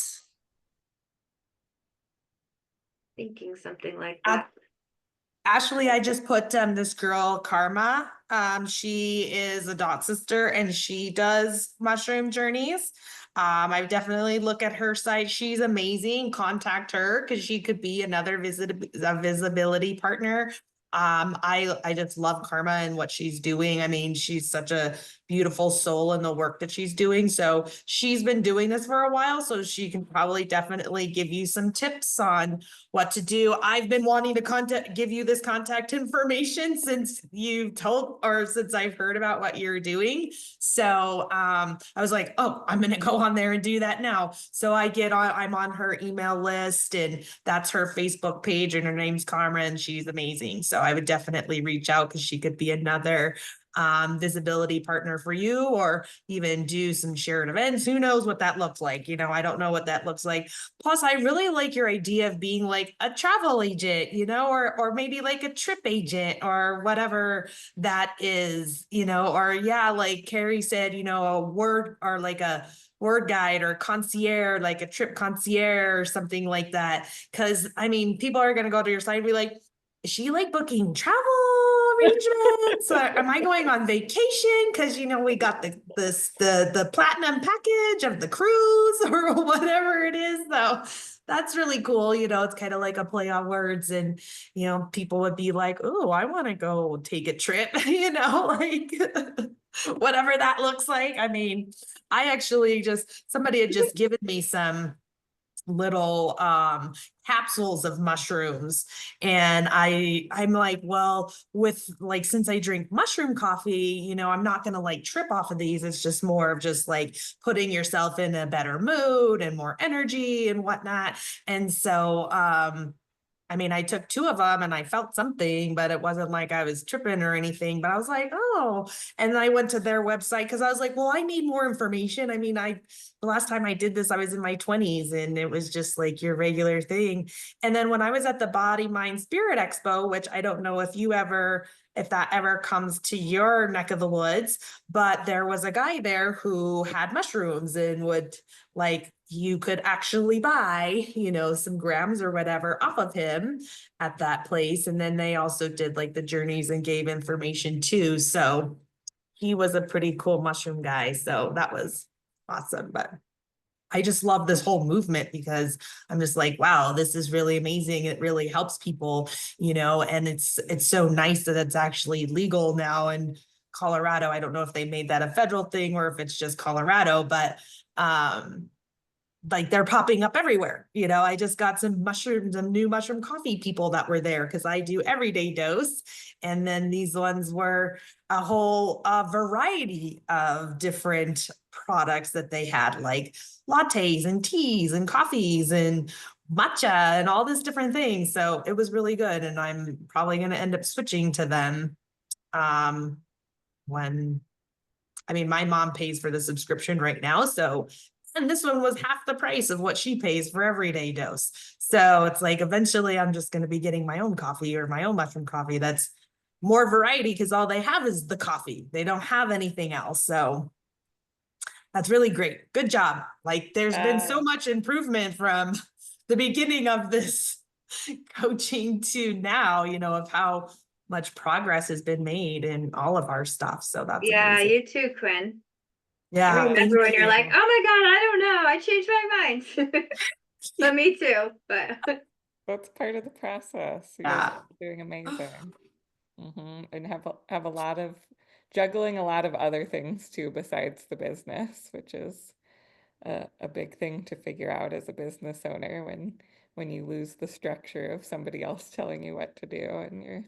Thinking something like Uh, that. Ashley, I just put this girl Karma. She is a dot sister and she does mushroom journeys. I definitely look at her site. She's amazing. Contact her because she could be another visibility partner. I just love Karma and what she's doing. I mean, she's such a beautiful soul in the work that she's doing. So she's been doing this for a while, so she can probably definitely give you some tips on what to do. I've been wanting to give you this contact information since you told, or since I've heard about what you're doing. So I was like, oh, I'm gonna go on there and do that now. So I'm on her email list, and that's her Facebook page, and her name's Karma, and she's amazing. So I would definitely reach out because she could be another visibility partner for you, or even do some shared events. Who knows what that looks like? I don't know what that looks like. Plus, I really like your idea of being like a travel agent, or maybe like a trip agent or whatever that is, or yeah, like Carrie said, a word, or like a word guide or concierge, like a trip concierge or something like that. Cause I mean, people are going to go to your site and be like, is she like booking travel arrangements? Or am I going on vacation? Cause we got the platinum package of the cruise or whatever it is. So that's really cool. It's kind of like a play on words, and people would be like, oh, I want to go take a trip, like whatever that looks like. I mean, somebody had just given me some little capsules of mushrooms, and I'm like, well, with like, since I drink mushroom coffee, I'm not gonna like trip off of these. It's just more of just like putting yourself in a better mood and more energy and whatnot. And so I mean, I took 2 of them and I felt something, but it wasn't like I was tripping or anything. But I was like, oh. And then I went to their website because I was like, well, I need more information. I mean, the last time I did this, I was in my 20s, and it was just like your regular thing. And then when I was at the Body, Mind, Spirit Expo, which I don't know if that ever comes to your neck of the woods, but there was a guy there who had mushrooms and would, like, you could actually buy, some grams or whatever off of him at that place. And then they also did like the journeys and gave information too. So he was a pretty cool mushroom guy. So that was awesome. But I just love this whole movement because I'm just like, wow, this is really amazing. It really helps people, and it's so nice that it's actually legal now in Colorado. I don't know if they made that a federal thing or if it's just Colorado, but like, they're popping up everywhere. I just got some new mushroom coffee people that were there because I do everyday dose. And then these ones were a whole variety of different products that they had, like lattes and teas and coffees and matcha and all these different things. So it was really good. And I'm probably going to end up switching to them when, I mean, my mom pays for the subscription right now. So, and this one was half the price of what she pays for everyday dose. So it's like, eventually I'm just going to be getting my own coffee or my own mushroom coffee. That's more variety because all they have is the coffee. They don't have anything else. So that's really great. Good job. Like, there's been so much improvement from the beginning of this coaching to now, of how much progress has been made in all of our stuff. So that's Yeah, amazing. you too, Quinn. Yeah. I thank remember when you're like, you. oh my God, I don't know. I changed my mind. But me too. But That's part of the process. You guys Yeah. are doing amazing. And have a lot of juggling a lot of other things too besides the business, which is a big thing to figure out as a business owner when when you lose the structure of somebody else telling you what to do and you're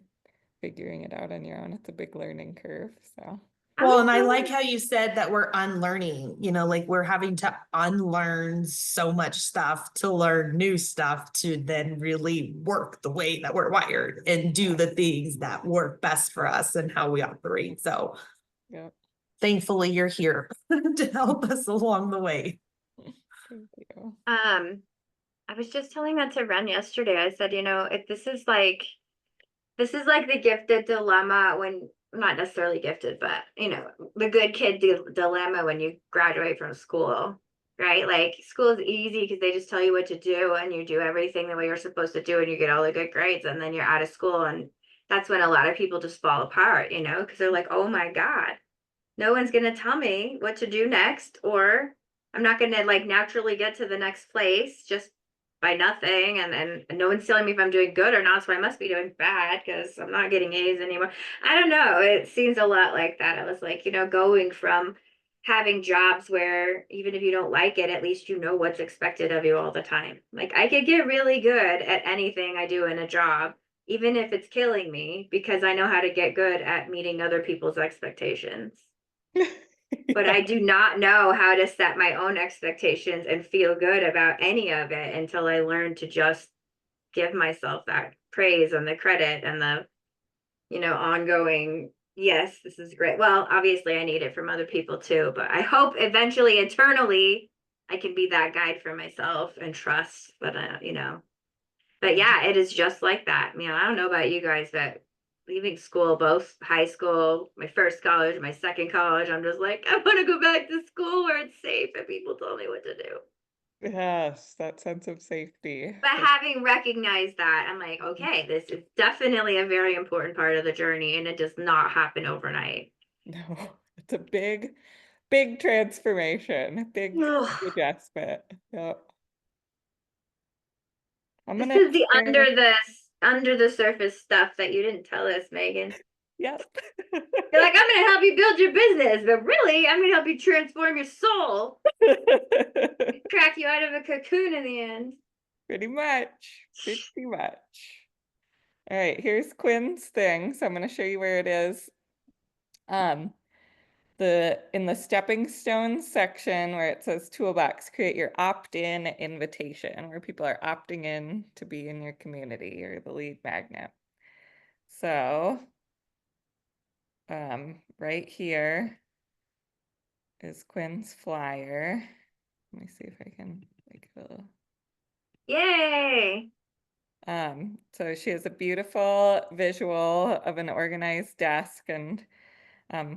figuring it out on your own. It's a big learning curve. So Well, and I like how you said that we're unlearning, like we're having to unlearn so much stuff to learn new stuff to then really work the way that we're wired and do the things that work best for us and how we operate. So yeah. thankfully you're here to help us along the way. Thank you. I was just telling that to Ren yesterday. I said, if this is like the gifted dilemma when not necessarily gifted, but the good kid dilemma when you graduate from school, right? Like school is easy because they just tell you what to do and you do everything the way you're supposed to do and you get all the good grades and then you're out of school and that's when a lot of people just fall apart, because they're like, oh my God, no one's gonna tell me what to do next, or I'm not gonna like naturally get to the next place just by nothing, and no one's telling me if I'm doing good or not, so I must be doing bad because I'm not getting A's anymore. I don't know. It seems a lot like that. I was like, going from having jobs where even if you don't like it, at least you know what's expected of you all the time. Like I could get really good at anything I do in a job, even if it's killing me, because I know how to get good at meeting other people's expectations. But I do not know how to set my own expectations and feel good about any of it until I learn to just give myself that praise and the credit and the, ongoing, yes, this is great. Well, obviously I need it from other people too, but I hope eventually internally I can be that guide for myself and trust, but but yeah, it is just like that. I don't know about you guys, but leaving school, both high school, my first college, my second college, I'm just like, I want to go back to school where it's safe and people tell me what to do. Yes, that sense of safety. But having recognized that, I'm like, okay, this is definitely a very important part of the journey and it does not happen overnight. No, it's a big, big transformation, big Ugh. adjustment. Yep. I'm This gonna is the share- under the surface stuff that you didn't tell us, Megan. Yep. You're like, I'm going to help you build your business, but really, I'm going to help you transform your soul, crack you out of a cocoon in the end. Pretty much. Pretty much. All right, here's Quinn's thing. So I'm going to show you where it is. In the stepping stones section where it says toolbox, create your opt-in invitation where people are opting in to be in your community or the lead magnet. So right here is Quinn's flyer. Let me see if I can make it a little. Yay! So she has a beautiful visual of an organized desk and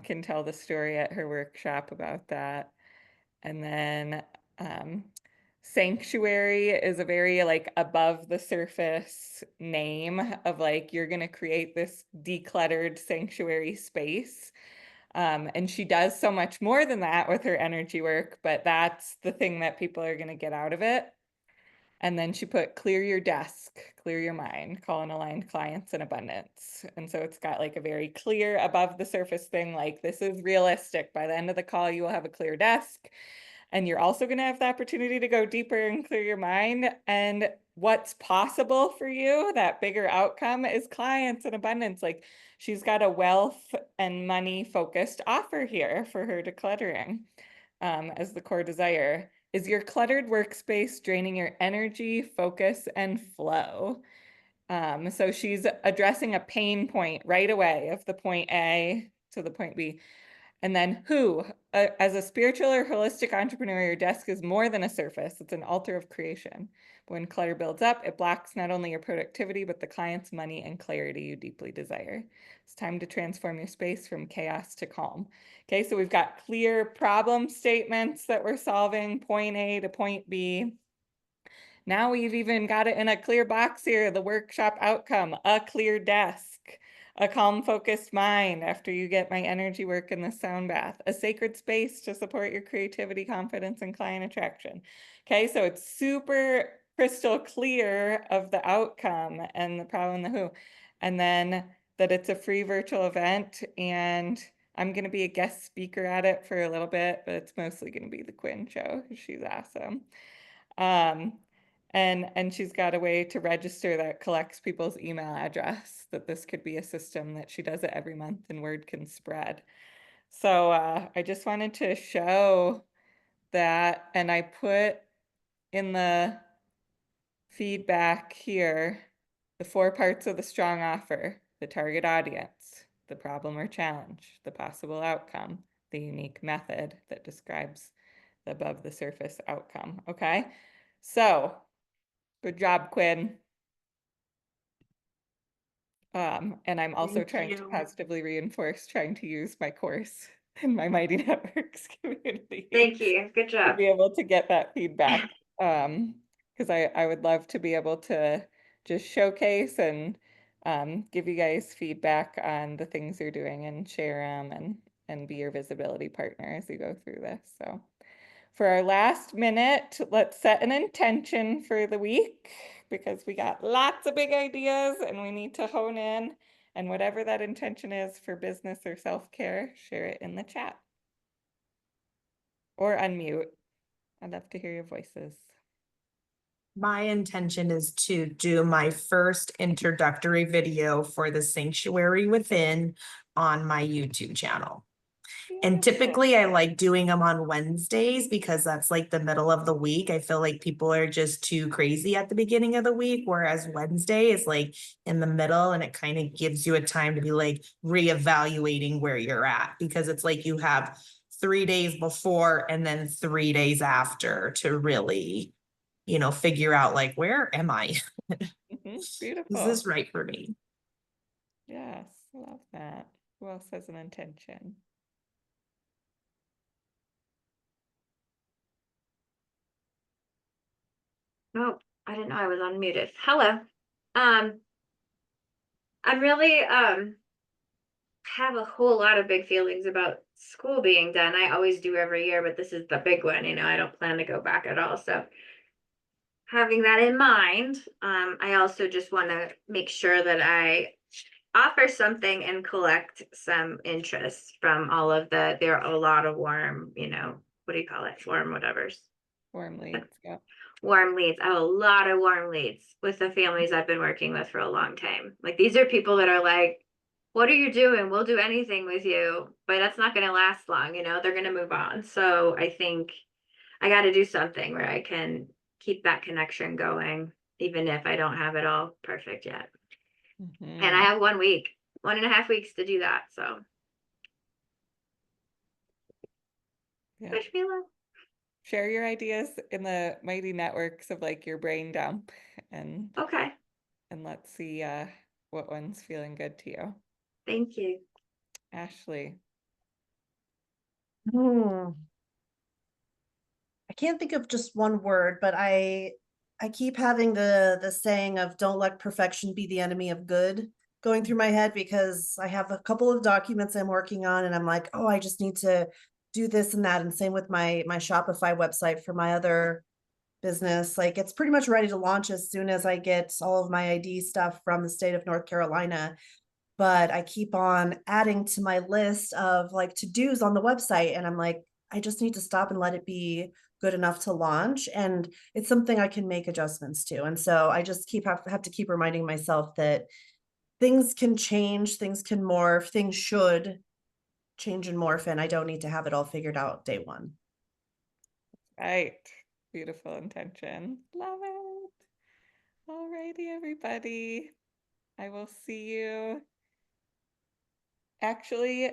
can tell the story at her workshop about that. And then sanctuary is a very like above the surface name of like you're gonna create this decluttered sanctuary space. And she does so much more than that with her energy work, but that's the thing that people are gonna get out of it. And then she put clear your desk, clear your mind, call in aligned clients in abundance. And so it's got like a very clear above the surface thing, like this is realistic. By the end of the call, you will have a clear desk. And you're also going to have the opportunity to go deeper and clear your mind. And what's possible for you, that bigger outcome is clients in abundance. Like she's got a wealth and money focused offer here for her decluttering as the core desire. Is your cluttered workspace draining your energy, focus, and flow? So she's addressing a pain point right away of the point A to the point B. And then who? As a spiritual or holistic entrepreneur, your desk is more than a surface. It's an altar of creation. When clutter builds up, it blocks not only your productivity, but the client's money and clarity you deeply desire. It's time to transform your space from chaos to calm. Okay, so we've got clear problem statements that we're solving, point A to point B. Now we've even got it in a clear box here, the workshop outcome, a clear desk, a calm, focused mind after you get my energy work in the sound bath, a sacred space to support your creativity, confidence, and client attraction. Okay, so it's super crystal clear of the outcome and the problem, the who, and then that it's a free virtual event and I'm going to be a guest speaker at it for a little bit, but it's mostly going to be the Quinn show. She's awesome. And she's got a way to register that collects people's email address, that this could be a system that she does it every month and word can spread. So I just wanted to show that, and I put in the feedback here the 4 parts of the strong offer: the target audience, the problem or challenge, the possible outcome, the unique method that describes the above the surface outcome. Okay, so good job, Quinn. And I'm also Thank trying to you. positively reinforce trying to use my course in my Mighty Networks community Thank you. Good to job. be able to get that feedback. Because I would love to be able to just showcase and give you guys feedback on the things you're doing and share them and be your visibility partner as you go through this. So for our last minute, let's set an intention for the week, because we got lots of big ideas and we need to hone in. And whatever that intention is for business or self-care, share it in the chat. Or unmute. I'd love to hear your voices. My intention is to do my first introductory video for the Sanctuary Within on my YouTube channel. And Beautiful. typically I like doing them on Wednesdays because that's like the middle of the week. I feel like people are just too crazy at the beginning of the week, whereas Wednesday is like in the middle and it kind of gives you a time to be like reevaluating where you're at, because it's like you have 3 days before and then 3 days after to really, you know, figure out like, where am I? Beautiful. Is this right for me? Yes, love that. Who else has an intention? Oh, I didn't know I was unmuted. Hello. I'm really have a whole lot of big feelings about school being done. I always do every year, but this is the big one, you know, I don't plan to go back at all. So having that in mind, I also just want to make sure that I offer something and collect some interest from all of there are a lot of warm, you know, what do you call it? Warm whatevers. Warm leads. Yeah. Warm leads. I have a lot of warm leads with the families I've been working with for a long time. Like, these are people that are like, what are you doing? We'll do anything with you, but that's not going to last long. You know, they're going to move on. So I think I got to do something where I can keep that connection going, even if I don't have it all perfect yet. And I have 1 week, 1.5 weeks to do that. So Yeah. wish me luck. Share your ideas in the Mighty Networks of like your brain dump, and Okay. let's see what one's feeling good to you. Thank you. Ashley. I can't think of just one word, but I keep having the saying of don't let perfection be the enemy of good going through my head, because I have a couple of documents I'm working on and I'm like, oh, I just need to do this and that. And same with my Shopify website for my other business. Like, it's pretty much ready to launch as soon as I get all of my ID stuff from the state of North Carolina. But I keep on adding to my list of like to-dos on the website. And I'm like, I just need to stop and let it be good enough to launch. And it's something I can make adjustments to. And so I just have to keep reminding myself that things can change, things can morph, things should change and morph, and I don't need to have it all figured out day one. Right. Beautiful intention. Love it. Alrighty, everybody. I will see you. Actually,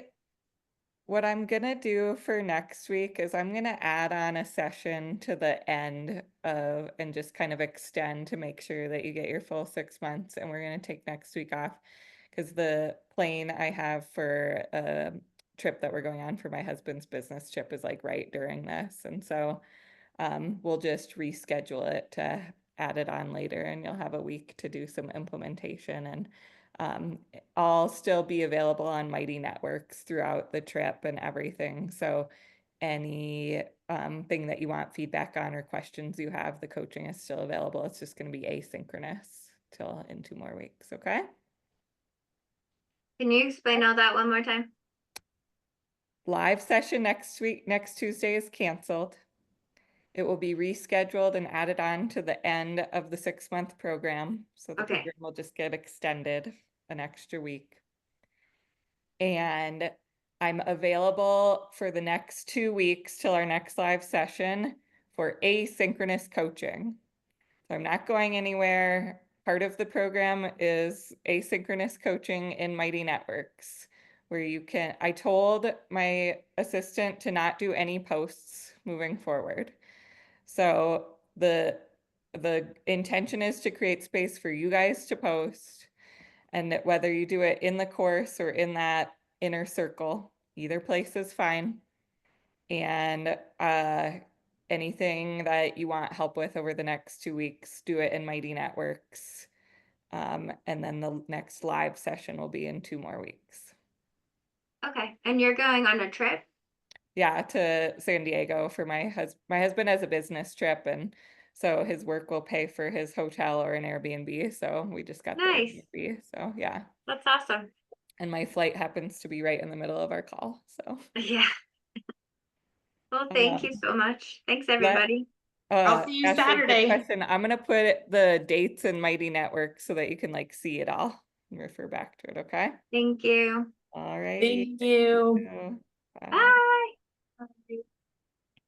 what I'm gonna do for next week is I'm gonna add on a session to the end of and just kind of extend to make sure that you get your full 6 months. And we're gonna take next week off because the plane I have for a trip that we're going on for my husband's business trip is like right during this. And so we'll just reschedule it to add it on later, and you'll have a week to do some implementation. And I'll still be available on Mighty Networks throughout the trip and everything. So any thing that you want feedback on or questions you have, the coaching is still available. It's just going to be asynchronous till in 2 more weeks. Okay. Can you explain all that one more time? Live session next week, next Tuesday is canceled. it will be rescheduled and added on to the end of the 6-month program. So the Okay. program will just get extended an extra week. And I'm available for the next 2 weeks till our next live session for asynchronous coaching. So I'm not going anywhere. Part of the program is asynchronous coaching in Mighty Networks, where you can, I told my assistant to not do any posts moving forward. So the intention is to create space for you guys to post, and that whether you do it in the course or in that inner circle, either place is fine. And anything that you want help with over the next 2 weeks, do it in Mighty Networks. And then the next live session will be in 2 more weeks. Okay. And you're going on a trip? Yeah, to San Diego for my husband. My husband has a business trip, and so his work will pay for his hotel or an Airbnb. So we just got the Nice. Airbnb. So yeah. That's awesome. And my flight happens to be right in the middle of our call. So Yeah. Well, thank you so much. Thanks, everybody. I'll see you Ashley, good Saturday. question. I'm gonna put the dates in Mighty Network so that you can like see it all and refer back to it. Okay. Thank you. All right. Thank you. Bye. Bye.